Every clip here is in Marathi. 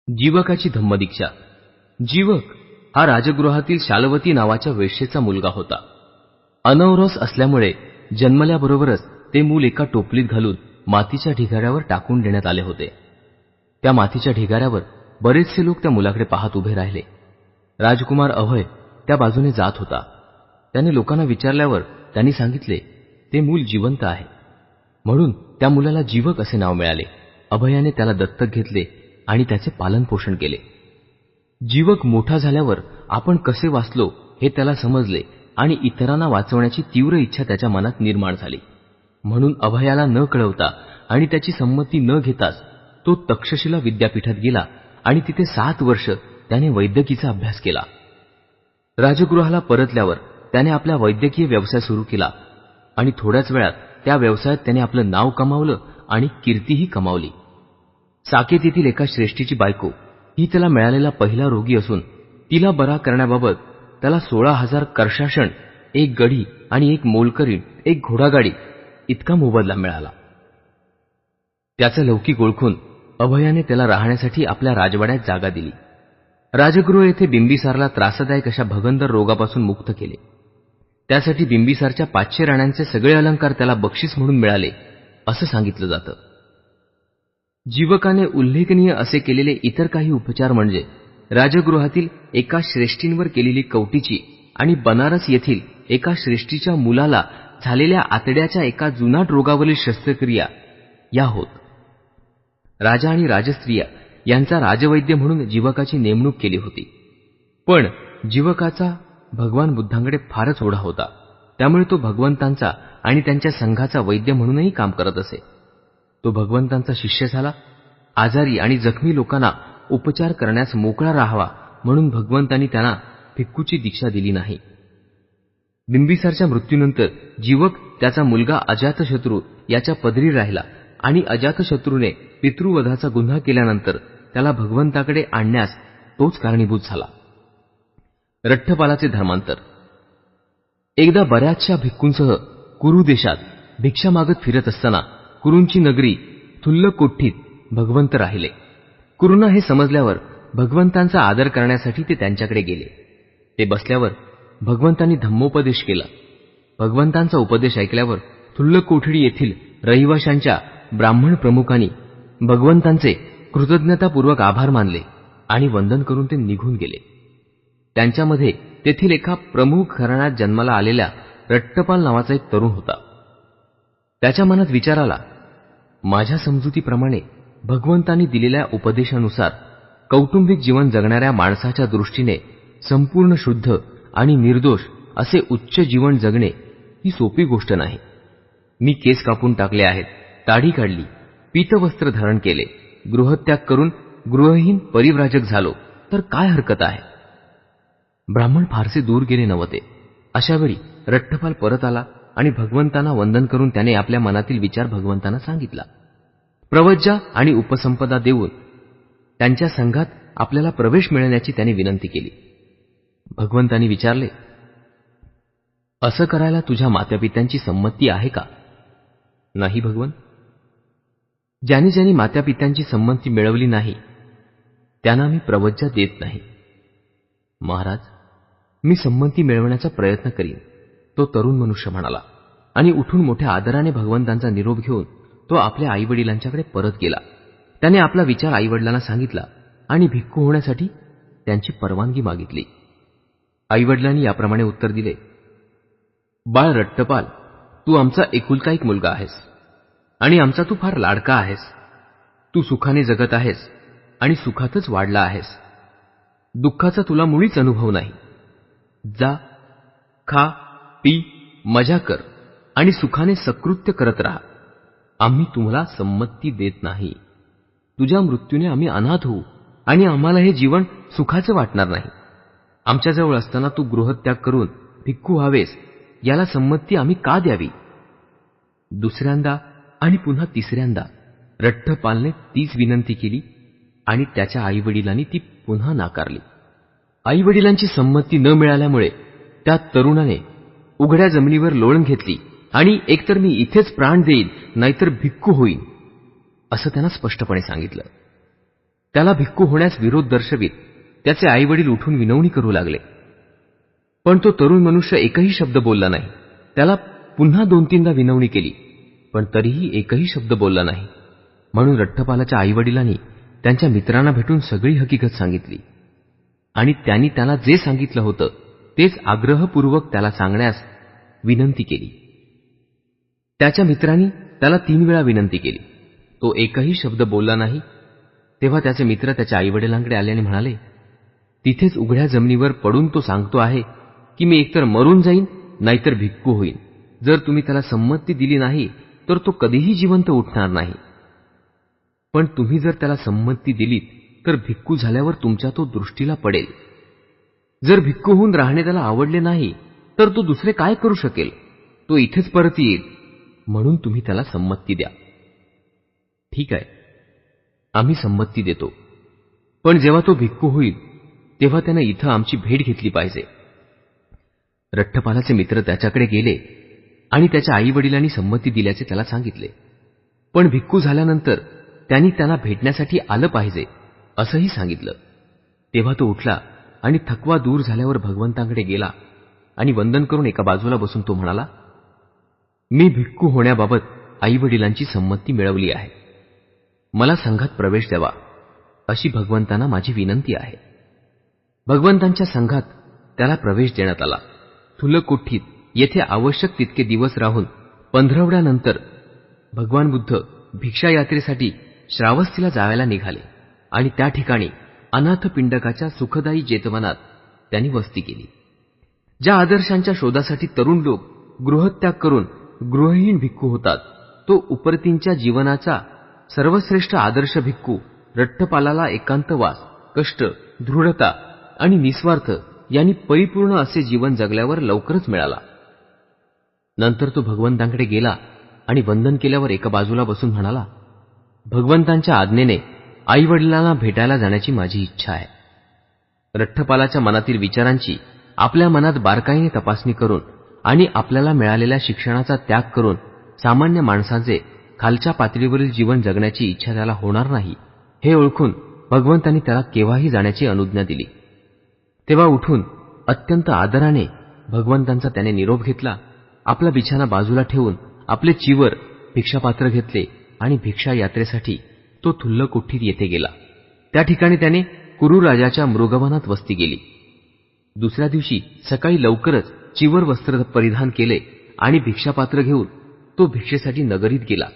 जीवकाची धम्मदीक्षा. जीवक हा राजगृहातील शालवती नावाच्या वेश्येचा मुलगा होता. अनौरस असल्यामुळे जन्मल्याबरोबरच ते मूल एका टोपलीत घालून मातीच्या ढिगाऱ्यावर टाकून देण्यात आले होते. त्या मातीच्या ढिगाऱ्यावर बरेचसे लोक त्या मुलाकडे पाहत उभे राहिले. राजकुमार अभय त्या बाजूने जात होता. त्याने लोकांना विचारल्यावर त्यांनी सांगितले, ते मूल जिवंत आहे. म्हणून त्या मुलाला जीवक असे नाव मिळाले. अभयाने त्याला दत्तक घेतले आणि त्याचे पालनपोषण केले. जीवक मोठा झाल्यावर आपण कसे वाचलो हे त्याला समजले आणि इतरांना वाचवण्याची तीव्र इच्छा त्याच्या मनात निर्माण झाली. म्हणून अभयाला न कळवता आणि त्याची संमती न घेताच तो तक्षशिला विद्यापीठात गेला आणि तिथे 7 वर्ष त्याने वैद्यकीचा अभ्यास केला. राजगृहाला परतल्यावर त्याने आपला वैद्यकीय व्यवसाय सुरू केला आणि थोड्याच वेळात त्या व्यवसायात त्याने आपलं नाव कमावलं आणि कीर्तीही कमावली. साकेत येथील एका श्रेष्ठीची बायको ही त्याला मिळालेला पहिला रोगी असून तिला बरा करण्याबाबत त्याला 16,000 कर्षाषण, 1 गढी आणि 1 मोलकरीण, 1 घोडागाडी इतका मोबदला मिळाला. त्याचं लौकिक ओळखून अभयाने त्याला राहण्यासाठी आपल्या राजवाड्यात जागा दिली. राजगृह येथे बिंबिसारला त्रासदायक अशा भगंदर रोगापासून मुक्त केले. त्यासाठी बिंबिसारच्या 500 राण्यांचे सगळे अलंकार त्याला बक्षीस म्हणून मिळाले असं सांगितलं जातं. जीवकाने उल्लेखनीय असे केलेले इतर काही उपचार म्हणजे राजगृहातील एका श्रेष्ठींवर केलेली कवटीची आणि बनारस येथील एका श्रेष्ठीच्या मुलाला झालेल्या आतड्याच्या एका जुनाट रोगावरील शस्त्रक्रिया या होत. राजा आणि राजस्त्रिया यांचा राजवैद्य म्हणून जीवकाची नेमणूक केली होती. पण जीवकाचा भगवान बुद्धांकडे फारच ओढा होता. त्यामुळे तो भगवंतांचा आणि त्यांच्या संघाचा वैद्य म्हणूनही काम करत असे. तो भगवंतांचा शिष्य झाला. आजारी आणि जखमी लोकांना उपचार करण्यास मोकळा राहावा म्हणून भगवंतांनी त्यांना भिक्खूची दीक्षा दिली नाही. बिंबिसारच्या मृत्यूनंतर जीवक त्याचा मुलगा अजातशत्रू याच्या पदरी राहिला आणि अजातशत्रूने पितृवधाचा गुन्हा केल्यानंतर त्याला भगवंताकडे आणण्यास तोच कारणीभूत झाला. रठ्ठपालाचे धर्मांतर. एकदा बऱ्याचशा भिक्खूंसह कुरु देशात भिक्षा मागत फिरत असताना कुरूंची नगरी थुल्लकोठ्ठीत भगवंत राहिले. कुरूंना हे समजल्यावर भगवंतांचा आदर करण्यासाठी ते त्यांच्याकडे गेले. ते बसल्यावर भगवंतांनी धम्मोपदेश केला. भगवंतांचा उपदेश ऐकल्यावर थुल्लकोठडी येथील रहिवाशांच्या ब्राह्मण प्रमुखांनी भगवंतांचे कृतज्ञतापूर्वक आभार मानले आणि वंदन करून ते निघून गेले. त्यांच्यामध्ये तेथील एका प्रमुख घराण्यात जन्माला आलेल्या रट्टपाल नावाचा एक तरुण होता. त्याच्या मनात विचार आला, माझ्या समजुतीप्रमाणे भगवंतांनी दिलेल्या उपदेशानुसार कौटुंबिक जीवन जगणाऱ्या माणसाच्या दृष्टीने संपूर्ण शुद्ध आणि निर्दोष असे उच्च जीवन जगणे ही सोपी गोष्ट नाही. मी केस कापून टाकले आहेत, दाढी काढली, पीतवस्त्र धारण केले, गृहत्याग करून गृहहीन परिव्राजक झालो तर काय हरकत आहे. ब्राह्मण फारसे दूर गेले नव्हते. अशावेळी रठ्ठपाल परत आला आणि भगवंतांना वंदन करून त्याने आपल्या मनातील विचार भगवंतांना सांगितला. प्रवज्जा आणि उपसंपदा देऊन त्यांच्या संघात आपल्याला प्रवेश मिळण्याची त्याने विनंती केली. भगवंतांनी विचारले, असं करायला तुझ्या मातापित्यांची संमती आहे का? नाही भगवन. ज्यांनी ज्यांनी मातापित्यांची संमती मिळवली नाही त्यांना मी प्रवज्जा देत नाही. महाराज, मी संमती मिळवण्याचा प्रयत्न करीन, तो तरुण मनुष्य म्हणाला आणि उठून मोठ्या आदराने भगवंतांचा निरोप घेऊन तो आपल्या आईवडिलांच्याकडे परत गेला. त्याने आपला विचार आईवडिलांना सांगितला आणि भिक्खू होण्यासाठी त्यांची परवानगी मागितली. आईवडिलांनी याप्रमाणे उत्तर दिले, बाळ रट्टपाल, तू आमचा एकुलता एक मुलगा आहेस आणि आमचा तू फार लाडका आहेस. तू सुखाने जगत आहेस आणि सुखातच वाढला आहेस. दुःखाचा तुला मुळीच अनुभव नाही. जा, खा, पी, मजा कर आणि सुखाने सकृत्य करत राहा. आम्ही तुम्हाला संमती देत नाही. तुझ्या मृत्यूने आम्ही अनाथ होऊ आणि आम्हाला हे जीवन सुखाचे वाटणार नाही. आमच्याजवळ असताना तू गृहत्याग करून भिक्खू व्हावेस याला संमती आम्ही का द्यावी? दुसऱ्यांदा आणि पुन्हा तिसऱ्यांदा रठ्ठपालने तीच विनंती केली आणि त्याच्या आईवडिलांनी ती पुन्हा नाकारली. आईवडिलांची संमती न मिळाल्यामुळे त्या तरुणाने उघड्या जमिनीवर लोळण घेतली आणि एकतर मी इथेच प्राण देईन नाहीतर भिक्खू होईन असं त्यांना स्पष्टपणे सांगितलं. त्याला भिक्खू होण्यास विरोध दर्शवित त्याचे आईवडील उठून विनवणी करू लागले. पण तो तरुण मनुष्य एकही शब्द बोलला नाही. त्याला पुन्हा 2-3दा विनवणी केली, पण तरीही एकही शब्द बोलला नाही. म्हणून रठ्ठपालाच्या आईवडिलांनी त्यांच्या मित्रांना भेटून सगळी हकीकत सांगितली आणि त्यांनी त्याला जे सांगितलं होतं तेच आग्रहपूर्वक त्याला सांगण्यास विनंती केली. त्याच्या मित्रांनी त्याला 3 वेळा विनंती केली. तो एकही शब्द बोलला नाही. तेव्हा त्याचे मित्र त्याच्या आईवडिलांकडे आले आणि म्हणाले, तिथेच उघड्या जमिनीवर पडून तो सांगतो आहे की मी एकतर मरून जाईन नाहीतर भिक्खू होईन. जर तुम्ही त्याला संमती दिली नाही तर तो कधीही जिवंत उठणार नाही. पण तुम्ही जर त्याला संमती दिलीत तर भिक्खू झाल्यावर तुमच्या तो दृष्टीला पडेल. जर भिक्खू होऊन राहणे त्याला आवडले नाही तर तो दुसरे काय करू शकेल? तो इथेच परत येईल. म्हणून तुम्ही त्याला संमती द्या. ठीक आहे, आम्ही संमती देतो. पण जेव्हा तो भिक्खू होईल तेव्हा त्याने इथं आमची भेट घेतली पाहिजे. रठ्ठपालाचे मित्र त्याच्याकडे गेले आणि त्याच्या आईवडिलांनी संमती दिल्याचे त्याला सांगितले. पण भिक्खू झाल्यानंतर त्यांनी त्यांना भेटण्यासाठी आलं पाहिजे असंही सांगितलं. तेव्हा तो उठला आणि थकवा दूर झाल्यावर भगवंतांकडे गेला आणि वंदन करून एका बाजूला बसून तो म्हणाला, मी भिक्खू होण्याबाबत आईवडिलांची संमती मिळवली आहे. मला संघात प्रवेश द्यावा अशी भगवंतांना माझी विनंती आहे. भगवंतांच्या संघात त्याला प्रवेश देण्यात आला. थुल्लकुठीत येथे आवश्यक तितके दिवस राहून 15व्यानंतर भगवान बुद्ध भिक्षा यात्रेसाठी श्रावस्तीला जायला निघाले आणि त्या ठिकाणी अनाथ पिंडकाच्या सुखदायी जेतवनात त्यांनी वस्ती केली. ज्या आदर्शांच्या शोधासाठी तरुण लोक गृहत्याग करून गृहहीन भिक्खू होतात, तो उपरतींच्या जीवनाचा सर्वश्रेष्ठ आदर्श भिक्खू रठ्ठपालाला एकांतवास, कष्ट, दृढता आणि निस्वार्थ यांनी परिपूर्ण असे जीवन जगल्यावर लवकरच मिळाला. नंतर तो भगवंतांकडे गेला आणि वंदन केल्यावर एका बाजूला बसून म्हणाला, भगवंतांच्या आज्ञेने आईवडिलांना भेटायला जाण्याची माझी इच्छा आहे. रठ्ठपालाच्या मनातील विचारांची आपल्या मनात बारकाईने तपासणी करून आणि आपल्याला मिळालेल्या शिक्षणाचा त्याग करून सामान्य माणसाचे खालच्या पातळीवरील जीवन जगण्याची इच्छा त्याला होणार नाही हे ओळखून भगवंतांनी त्याला केव्हाही जाण्याची अनुज्ञा दिली. तेव्हा उठून अत्यंत आदराने भगवंतांचा त्याने निरोप घेतला. आपला बिछाना बाजूला ठेवून आपले चिवर, भिक्षापात्र घेतले आणि भिक्षा यात्रेसाठी तो थुल्लकुठीत येथे गेला. त्या ठिकाणी त्याने कुरू राजाच्या मृगवनात वस्ती केली. दुसऱ्या दिवशी सकाळी लवकरच चिवर वस्त्र परिधान केले आणि भिक्षापात्र घेऊन तो भिक्षेसाठी नगरीत गेला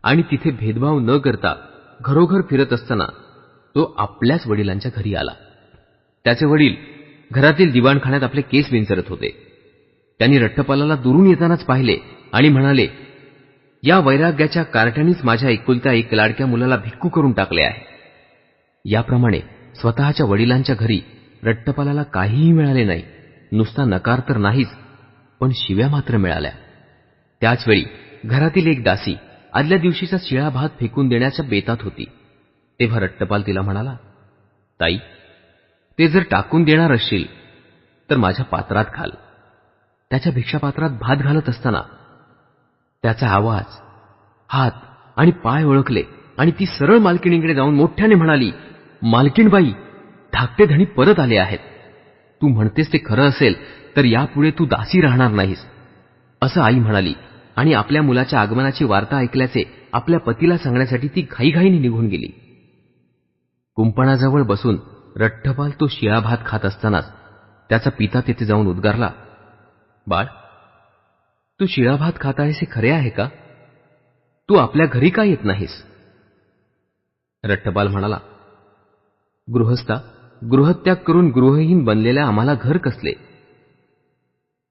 आणि तिथे भेदभाव न करता घरोघर फिरत असताना तो आपल्याच वडिलांच्या घरी आला. त्याचे वडील घरातील दिवाणखान्यात आपले केस विंचरत होते. त्यांनी रठ्ठपालाला दुरून येतानाच पाहिले आणि म्हणाले, या वैराग्याच्या कारट्यानेच माझ्या एकुलत्या एक लाडक्या मुलाला भिक्खू करून टाकले आहे. याप्रमाणे स्वतःच्या वडिलांच्या घरी रठ्ठपालाला काहीही मिळाले नाही. नुसता नकार तर नाहीच, पण शिव्या मात्र मिळाल्या. त्याचवेळी घरातील एक दासी आदल्या दिवशीचा शिळा भात फेकून देण्याच्या बेतात होती. तेव्हा रठ्ठपाल तिला म्हणाला, ताई, ते जर टाकून देणार असशील तर माझ्या पात्रात घाल. त्याच्या भिक्षापात्रात भात घालत असताना त्याचा आवाज, हात आणि पाय ओळखले आणि ती सरळ मालकिणीकडे जाऊन मोठ्याने म्हणाली, मालकीणबाई, धाकटे धणी परत आले आहेत. तू म्हणतेस ते खरं असेल तर यापुढे तू दासी राहणार नाहीस, असं आई म्हणाली आणि आपल्या मुलाच्या आगमनाची वार्ता ऐकल्याचे आपल्या पतीला सांगण्यासाठी ती घाईघाईने निघून गेली. कुंपणाजवळ बसून रठ्ठपाल तो शिळा भात खात असतानाच त्याचा पिता तेथे जाऊन उद्गारला, बाळ, तू शिळा भात खात आहेस हे खरे आहे का? तू आपल्या घरी का येत नाहीस? रठ्ठपाल म्हणाला, गृहस्था, गृहत्याग करून गृहहीन बनलेल्या आम्हाला घर कसले?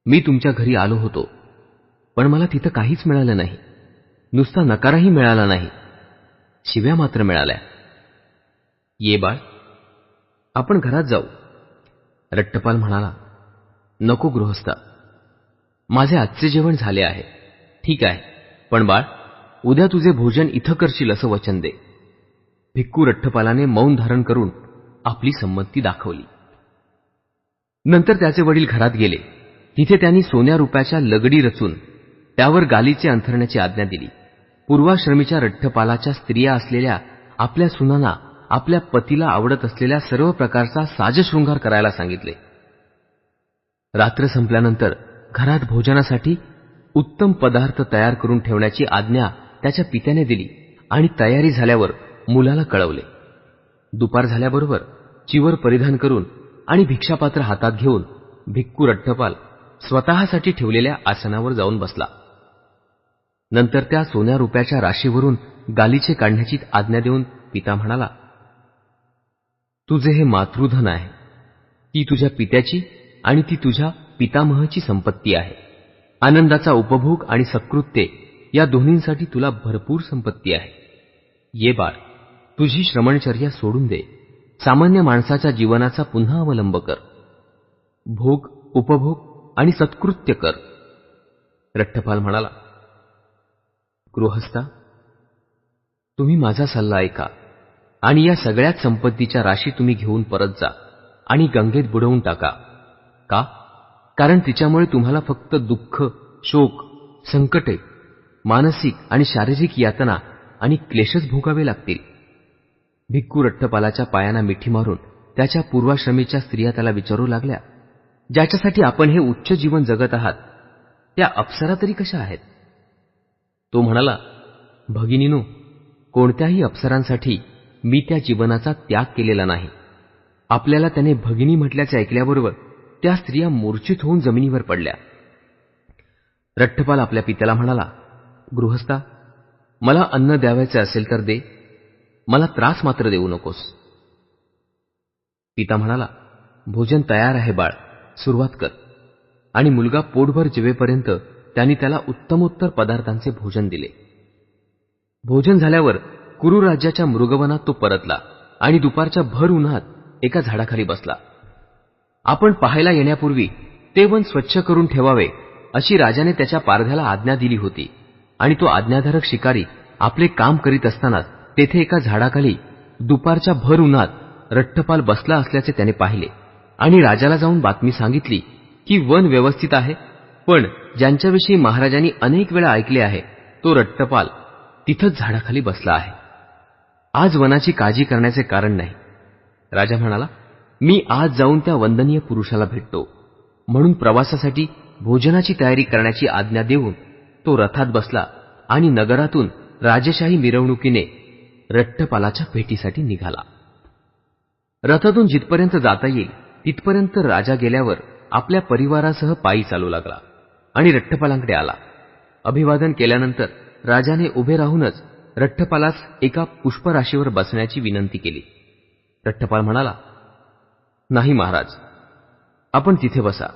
मी तुमच्या घरी आलो होतो, पण मला तिथं काहीच मिळालं नाही. नुसता नकारही मिळाला नाही, शिव्या मात्र मिळाल्या. ये बाळ, आपण घरात जाऊ. रठ्ठपाल म्हणाला, नको गृहस्था, माझे आजचे जेवण झाले आहे. ठीक आहे, पण बाळ, उद्या तुझे भोजन इथं करशील असं वचन दे. भिक्खू रठ्ठपालाने मौन धारण करून आपली संमती दाखवली. नंतर त्याचे वडील घरात गेले. तिथे त्यांनी सोन्या रुपयाच्या लगडी रचून त्यावर गालीचे अंथरण्याची आज्ञा दिली. पूर्वाश्रमीच्या रठ्ठपालाच्या स्त्रिया असलेल्या आपल्या सुनांना आपल्या पतीला आवडत असलेल्या सर्व प्रकारचा साजशृंगार करायला सांगितले. रात्र संपल्यानंतर घरात भोजनासाठी उत्तम पदार्थ तयार करून ठेवण्याची आज्ञा त्याच्या पित्याने दिली आणि तयारी झाल्यावर मुलाला कळवले. दुपार झाल्याबरोबर चिवर परिधान करून आणि भिक्षापात्र हातात घेऊन भिक्खू रठ्ठपाल स्वतःसाठी ठेवलेल्या आसनावर जाऊन बसला. नंतर त्या सोन्या रुपयाच्या राशीवरून गालिचे काढण्याची आज्ञा देऊन पिता म्हणाला, तुझे हे मातृधन आहे. ती तुझ्या पित्याची आणि ती तुझ्या पितामहाची संपत्ती आहे. आनंदाचा उपभोग आणि सत्कृत्ये या दोन्हींसाठी तुला भरपूर संपत्ती आहे. ये बाळ, तुझी श्रमणचर्या सोडून दे. सामान्य माणसाच्या जीवनाचा पुन्हा अवलंब कर. भोग, उपभोग आणि सत्कृत्य कर. रठ्ठपाल म्हणाला, गृहस्था, तुम्ही माझा सल्ला ऐका आणि या सगळ्याच संपत्तीच्या राशी तुम्ही घेऊन परत जा आणि गंगेत बुडवून टाका. का? कारण तिच्यामुळे तुम्हाला फक्त दुःख, शोक, संकटे, मानसिक आणि शारीरिक यातना आणि क्लेशच भोगावे लागतील. भिक्खू रठ्ठपालाच्या पायांना मिठी मारून त्याच्या पूर्वाश्रमीच्या स्त्रिया त्याला विचारू लागल्या, ज्याच्यासाठी आपण हे उच्च जीवन जगत आहात त्या अप्सरा तरी कशा आहेत? तो म्हणाला, भगिनीनो, कोणत्याही अप्सरांसाठी मी त्या जीवनाचा त्याग केलेला नाही. आपल्याला त्याने भगिनी म्हटल्याचे ऐकल्याबरोबर त्या स्त्रिया मूर्छित होऊन जमिनीवर पडल्या. रठ्ठपाल आपल्या पित्याला म्हणाला, गृहस्था, मला अन्न द्यावायचे असेल तर दे, मला त्रास मात्र देऊ नकोस. पिता म्हणाला, भोजन तयार आहे बाळ, सुरुवात कर. आणि मुलगा पोटभर जेवेपर्यंत त्यांनी त्याला उत्तमोत्तर पदार्थांचे भोजन दिले. भोजन झाल्यावर कुरु राज्याच्या मृगवनात तो परतला आणि दुपारच्या भर उन्हात एका झाडाखाली बसला. आपण पाहायला येण्यापूर्वी ते वन स्वच्छ करून ठेवावे अशी राजाने त्याच्या पारध्याला आज्ञा दिली होती आणि तो आज्ञाधारक शिकारी आपले काम करीत असतानाच तेथे एका झाडाखाली दुपारच्या भर उन्हात रठ्ठपाल बसला असल्याचे त्याने पाहिले आणि राजाला जाऊन बातमी सांगितली की वन व्यवस्थित आहे, पण ज्यांच्याविषयी महाराजांनी अनेक वेळा ऐकले आहे तो रठ्ठपाल तिथंच झाडाखाली बसला आहे. आज वनाची काळजी करण्याचे कारण नाही. राजा म्हणाला, मी आज जाऊन त्या वंदनीय पुरुषाला भेटतो. म्हणून प्रवासासाठी भोजनाची तयारी करण्याची आज्ञा देऊन तो रथात बसला आणि नगरातून राजेशाही मिरवणुकीने रठ्ठपालाच्या भेटीसाठी निघाला. रथातून जिथपर्यंत जाता येईल तिथपर्यंत राजा गेल्यावर आपल्या परिवारासह पायी चालू लागला आणि रठ्ठपालांकडे आला. अभिवादन केल्यानंतर राजाने उभे राहूनच रठ्ठपालास एका पुष्पराशीवर बसण्याची विनंती केली. रठ्ठपाल म्हणाला, नाही महाराज, आपण तिथे बसा.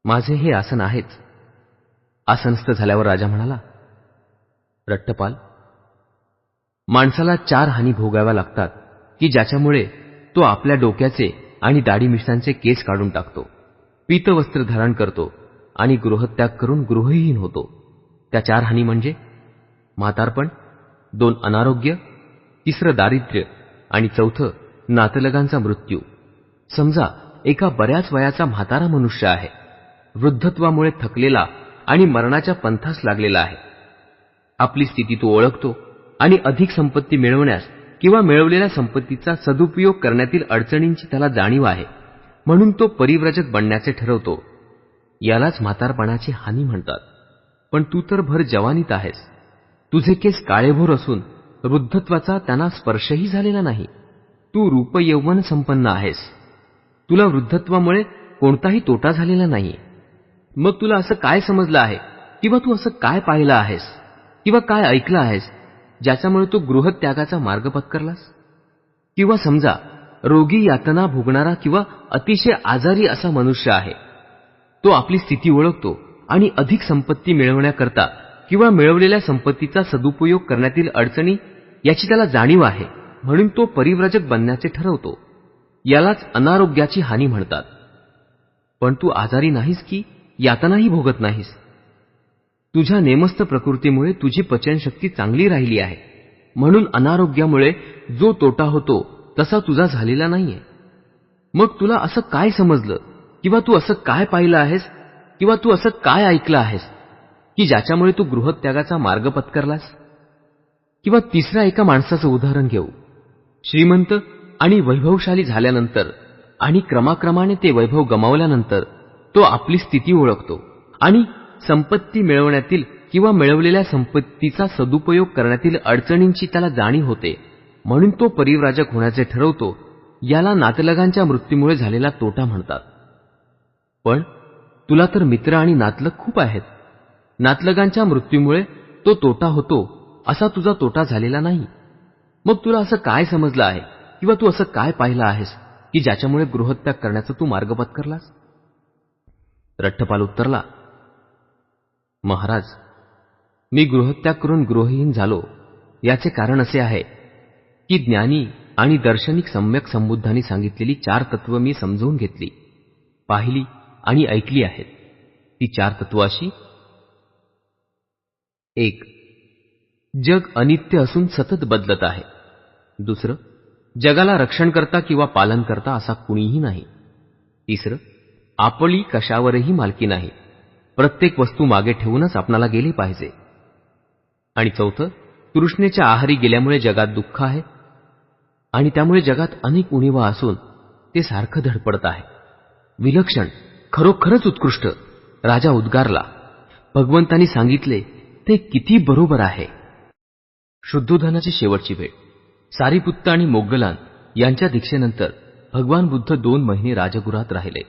माझे हे आसन आहेच. आसनस्थ झाल्यावर राजा म्हणाला, रठ्ठपाल, माणसाला 4 हानी भोगाव्या लागतात की ज्याच्यामुळे तो आपल्या डोक्याचे आणि दाढी-मिशांचे केस काढून टाकतो, पीतवस्त्र धारण करतो आणि गृहत्याग करून गृहहीन होतो. त्या 4 हानी म्हणजे म्हातारपण, 2 अनारोग्य, 3 दारिद्र्य आणि 4 नातलगांचा मृत्यू. समजा एका बऱ्याच वयाचा म्हातारा मनुष्य आहे, वृद्धत्वामुळे थकलेला आणि मरणाच्या पंथास लागलेला आहे. आपली स्थिती तो ओळखतो आणि अधिक संपत्ती मिळवण्यास किंवा मिळवलेल्या संपत्तीचा सदुपयोग करण्यातील अडचणींची त्याला जाणीव आहे, म्हणून तो परिव्रजक बनण्याचे ठरवतो. यालाच म्हातारपणाची हानी म्हणतात. पण तू तर भर जवानीत आहेस. तुझे केस काळेभोर असून वृद्धत्वाचा त्यांना स्पर्शही झालेला नाही. तू रूपयौवन संपन्न आहेस. तुला वृद्धत्वामुळे कोणताही तोटा झालेला नाही. मग तुला असं काय समजलं आहे किंवा तू असं काय पाहिलं आहेस किंवा काय ऐकलं आहेस ज्याच्यामुळे तू गृहत्यागाचा मार्ग पत्करलास? किंवा समजा रोगी, यातना भोगणारा किंवा अतिशय आजारी असा मनुष्य आहे. तो आपली स्थिती ओळखतो आणि अधिक संपत्ती मिळवण्याकरता किंवा मिळवलेल्या संपत्तीचा सदुपयोग करण्यातील अडचणी याची त्याला जाणीव आहे, म्हणून तो परिव्रजक बनण्याचे ठरवतो. यालाच अनारोग्याची हानी म्हणतात. पण तू आजारी नाहीस की यातनाही भोगत नाहीस. तुझ्या नेमस्त प्रकृतीमुळे तुझी पचनशक्ती चांगली राहिली आहे, म्हणून अनारोग्यामुळे जो तोटा होतो तसा तुझा झालेला नाहीये. मग तुला असं काय समजलं किंवा तू असं काय पाहिलं आहेस किंवा तू असं काय ऐकलं आहेस की ज्याच्यामुळे तू गृहत्यागाचा मार्ग पत्करलास? किंवा तिसऱ्या एका माणसाचं उदाहरण घेऊ. श्रीमंत आणि वैभवशाली झाल्यानंतर आणि क्रमाक्रमाने ते वैभव गमावल्यानंतर तो आपली स्थिती ओळखतो आणि संपत्ती मिळवण्यातील किंवा मिळवलेल्या संपत्तीचा सदुपयोग करण्यातील अडचणींची त्याला जाणीव होते, म्हणून तो परिव्राजक होण्याचे ठरवतो. याला नातलगांच्या मृत्यूमुळे झालेला तोटा म्हणतात. पण तुला तर मित्र आणि नातलग खूप आहेत. नातलगांच्या मृत्यूमुळे तो तोटा होतो असा तुझा तोटा झालेला नाही. मग तुला असं काय समजलं आहे किंवा तू असं काय पाहिलं आहेस की ज्याच्यामुळे गृहत्याग करण्याचा तू मार्ग पत्करलास? रठ्ठपाल उत्तरला, महाराज, मी गृहत्याग करून गृहहीन झालो याचे कारण असे आहे की ज्ञानी आणि दर्शनिक सम्यक संबुद्धांनी सांगितलेली 4 तत्व मी समजून घेतली, पाहिली आणि ऐकली आहेत. ती 4 तत्व अशी: 1. जग अनित्य असून सतत बदलत आहे. 2. जगाला रक्षणकर्ता किंवा पालनकर्ता असा कुणीही नाही. 3. आपली कशावरही मालकी नाही. प्रत्येक वस्तू मागे ठेवूनच आपणाला गेली पाहिजे. आणि 4. तृष्णेच्या आहारी गेल्यामुळे जगात दुःख आहे आणि त्यामुळे जगात अनेक उणीवा असून ते सारखं धडपडत आहे. विलक्षण, खरोखरच उत्कृष्ट. राजा उद्गारला, भगवंतांनी सांगितले ते किती बरोबर आहे. शुद्धोधनाची शेवटची भेट. सारीपुत्त आणि मोग्गलान यांच्या दीक्षेनंतर भगवान बुद्ध 2 महिने राजगृहात राहिले.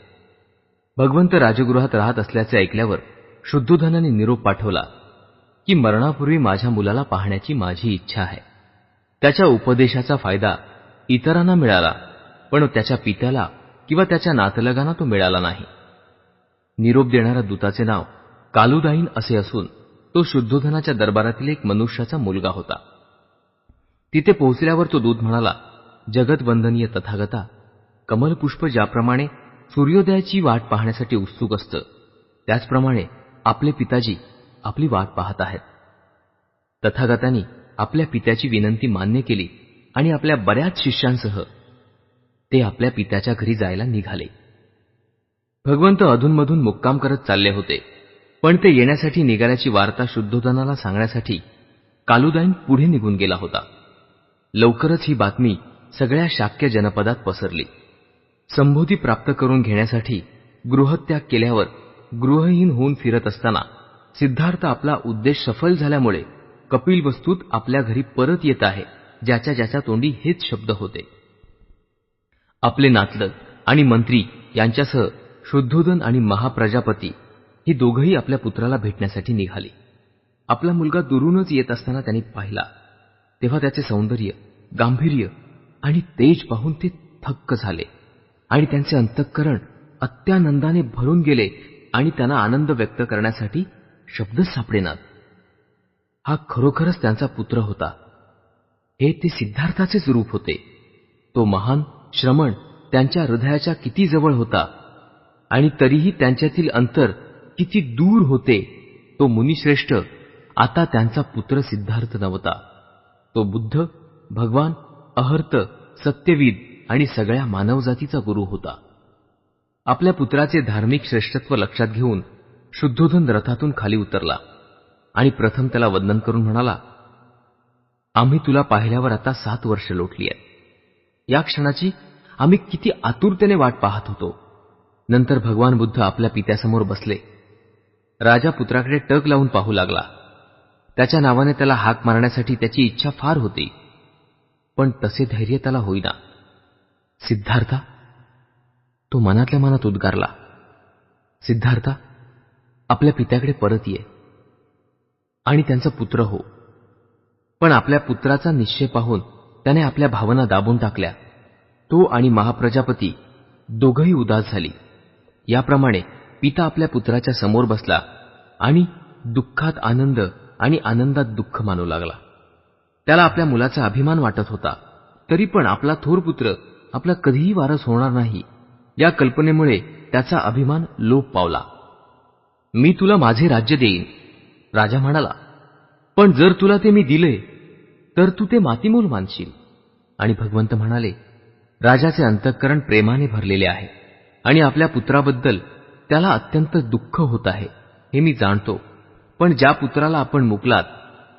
भगवंत राजगृहात राहत असल्याचे ऐकल्यावर शुद्धोधनाने निरोप पाठवला की मरणापूर्वी माझ्या मुलाला पाहण्याची माझी इच्छा आहे. त्याच्या उपदेशाचा फायदा इतरांना मिळाला, पण त्याच्या पित्याला किंवा त्याच्या नातलगांना तो मिळाला नाही. निरोप देणाऱ्या दूताचे नाव कालुदाईन असे असून तो शुद्धोधनाच्या दरबारातील एक मनुष्याचा मुलगा होता. तिथे पोहोचल्यावर तो दूत म्हणाला, जगतवंदनीय तथागता, कमलपुष्प ज्याप्रमाणे सूर्योदयाची वाट पाहण्यासाठी उत्सुक असतं, त्याचप्रमाणे आपले पिताजी आपली वाट पाहत आहेत. तथागतांनी आपल्या पित्याची विनंती मान्य केली आणि आपल्या बऱ्याच शिष्यांसह ते आपल्या पित्याच्या घरी जायला निघाले. भगवंत अधूनमधून मुक्काम करत चालले होते, पण ते येण्यासाठी निघाल्याची वार्ता शुद्धोधनाला सांगण्यासाठी कालुदाईन पुढे निघून गेला होता. लवकरच ही बातमी सगळ्या शाक्य जनपदात पसरली. संबोधी प्राप्त करून घेण्यासाठी गृहत्याग केल्यावर गृहहीन होऊन फिरत असताना सिद्धार्थ आपला उद्देश सफल झाल्यामुळे कपिलवस्तूत आपल्या घरी परत येत आहे, ज्याच्या ज्याच्या तोंडी हेच शब्द होते. आपले नातलग आणि मंत्री यांच्यासह शुद्धोधन आणि महाप्रजापती ही दोघंही आपल्या पुत्राला भेटण्यासाठी निघाली. आपला मुलगा दुरूनच येत असताना त्यांनी पाहिला, तेव्हा त्याचे सौंदर्य, गांभीर्य आणि तेज पाहून ते थक्क झाले आणि त्यांचे अंतःकरण अत्यानंदाने भरून गेले आणि त्यांना आनंद व्यक्त करण्यासाठी शब्दच सापडेनात. हा खरोखरच त्यांचा पुत्र होता. हे ते सिद्धार्थाचेच रूप होते. तो महान श्रमण त्यांच्या हृदयाच्या किती जवळ होता आणि तरीही त्यांच्यातील अंतर किती दूर होते. तो मुनिश्रेष्ठ आता त्यांचा पुत्र सिद्धार्थ नव्हता. तो बुद्ध, भगवान, अहर्त, सत्यविद आणि सगळ्या मानवजातीचा गुरु होता. आपल्या पुत्राचे धार्मिक श्रेष्ठत्व लक्षात घेऊन शुद्धोधन रथातून खाली उतरला आणि प्रथम त्याला वंदन करून म्हणाला, आम्ही तुला पाहिल्यावर आता 7 वर्ष लोटली आहेत. या क्षणाची आम्ही किती आतुरतेने वाट पाहत होतो. नंतर भगवान बुद्ध आपल्या पित्यासमोर बसले. राजा पुत्राकडे टक लावून पाहू लागला. त्याच्या नावाने त्याला हाक मारण्यासाठी त्याची इच्छा फार होती, पण तसे धैर्य त्याला होईना. सिद्धार्था, तो मनातल्या मनात उद्गारला, सिद्धार्था, आपल्या पित्याकडे परत ये आणि त्यांचा पुत्र हो. पण आपल्या पुत्राचा निश्चय पाहून त्याने आपल्या भावना दाबून टाकल्या. तो आणि महाप्रजापती दोघंही उदास झाली. याप्रमाणे पिता आपल्या पुत्राच्या समोर बसला आणि दुःखात आनंद आणि आनंदात दुःख मानू लागला. त्याला आपल्या मुलाचा अभिमान वाटत होता. तरी पण आपला थोर पुत्र आपला कधीही वारस होणार नाही या कल्पनेमुळे त्याचा अभिमान लोप पावला. मी तुला माझे राज्य देईन, राजा म्हणाला, पण जर तुला ते मी दिले तर तू ते मातीमोल मानशील. आणि भगवंत म्हणाले, राजाचे अंतःकरण प्रेमाने भरलेले आहे आणि आपल्या पुत्राबद्दल त्याला अत्यंत दुःख होत आहे हे मी जाणतो. पण ज्या पुत्राला आपण मुकलात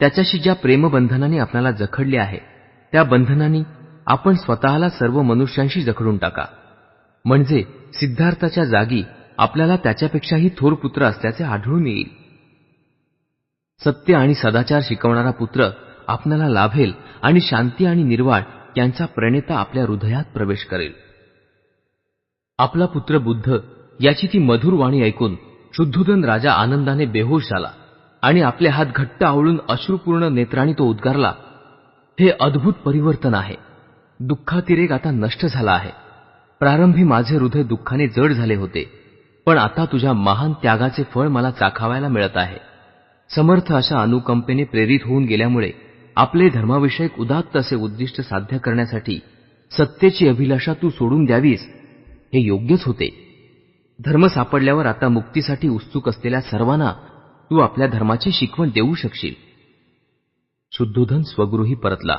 त्याच्याशी ज्या प्रेमबंधनाने आपल्याला जखडले आहे त्या बंधनांनी आपण स्वतःला सर्व मनुष्यांशी जखडून टाका, म्हणजे सिद्धार्थाच्या जागी आपल्याला त्याच्यापेक्षाही थोर पुत्र असल्याचे आढळून येईल. सत्य आणि सदाचार शिकवणारा पुत्र आपल्याला लाभेल आणि शांती आणि निर्वाळ यांचा प्रणेता आपल्या हृदयात प्रवेश करेल. आपला पुत्र बुद्ध याची ती मधुर वाणी ऐकून शुद्धोधन राजा आनंदाने बेहोश झाला आणि आपले हात घट्ट आवळून अश्रुपूर्ण नेत्रांनी तो उद्गारला, हे अद्भुत परिवर्तन आहे. दुःखातिरेक आता नष्ट झाला आहे. प्रारंभी माझे हृदय दुःखाने जड झाले होते, पण आता तुझ्या महान त्यागाचे फळ मला चाखावायला मिळत आहे. समर्थ अशा अनुकंपेने प्रेरित होऊन गेल्यामुळे आपले धर्माविषयक उदात्त असे उद्दिष्ट साध्य करण्यासाठी सत्तेची अभिलाषा तू सोडून द्यावीस हे योग्यच होते. धर्म सापडल्यावर आता मुक्तीसाठी उत्सुक असलेल्या सर्वांना तू आपल्या धर्माची शिकवण देऊ शकशील. शुद्धोधन स्वगृही परतला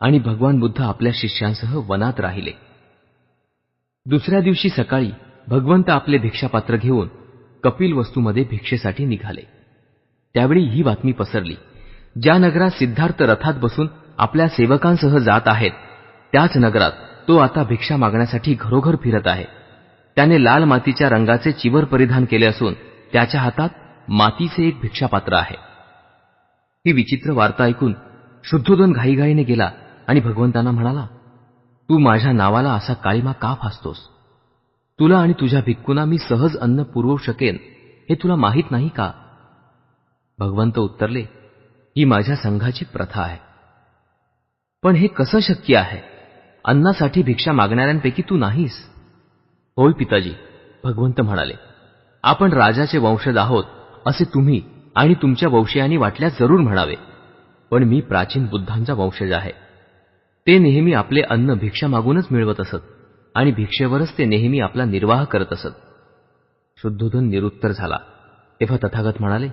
आणि भगवान बुद्ध आपल्या शिष्यांसह वनात राहिले. दुसऱ्या दिवशी सकाळी भगवंत आपले भिक्षापात्र घेऊन कपिलवस्तूमध्ये भिक्षेसाठी निघाले. त्यावेळी ही बातमी पसरली, ज्या नगरात सिद्धार्थ रथात बसून आपल्या सेवकांसह जात आहेत त्याच नगरात तो आता भिक्षा मागण्यासाठी घरोघर फिरत आहे. त्याने लाल मातीच्या रंगाचे चिवर परिधान केले असून त्याच्या हातात मातीचे एक भिक्षापात्र आहे. ही विचित्र वार्ता ऐकून शुद्धोधन घाईघाईने गेला आणि भगवंतांना म्हणाला, तू माझ्या नावाला असा काळीमा का फासतोस? तुला आणि तुझ्या भिक्खूंना मी सहज अन्न पुरवू शकेन हे तुला माहीत नाही का? भगवंत उत्तरले, ही माझ्या संघाची प्रथा आहे. पण हे कसं शक्य आहे? अन्नासाठी भिक्षा मागणाऱ्यांपैकी तू नाहीस. होय पिताजी, भगवंत म्हणाले, आपण राजाचे वंशज आहोत असे तुम्ही आणि तुमच्या वंशयांनी वाटल्यास जरूर म्हणावे, पण मी प्राचीन बुद्धांचा वंशज आहे. ते नेहमी आपले अन्न भिक्षा मागूनच मिळवत असत आणि भिक्षेवरच ते नेहमी आपला निर्वाह करत असत. शुद्धोधन निरुत्तर झाला. तेव्हा तथागत म्हणाले,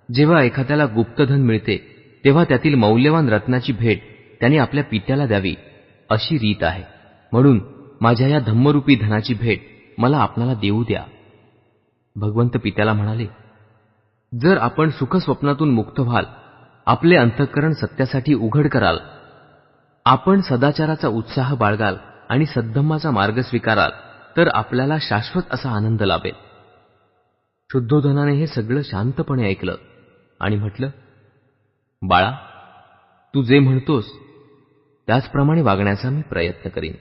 जेव्हा एखाद्याला गुप्तधन मिळते तेव्हा त्यातील मौल्यवान रत्नाची भेट त्याने आपल्या पित्याला द्यावी अशी रीत आहे. म्हणून माझ्या या धम्मरूपी धनाची भेट मला आपणाला देऊ द्या. भगवंत पित्याला म्हणाले, जर आपण सुखस्वप्नातून मुक्त व्हाल, आपले अंतःकरण सत्यासाठी उघड कराल, आपण सदाचाराचा उत्साह बाळगाल आणि सद्धम्माचा मार्ग स्वीकाराल, तर आपल्याला शाश्वत असा आनंद लाभेल. शुद्धोधनाने हे सगळं शांतपणे ऐकलं आणि म्हटलं, बाळा, तू जे म्हणतोस त्याचप्रमाणे वागण्याचा मी प्रयत्न करीन.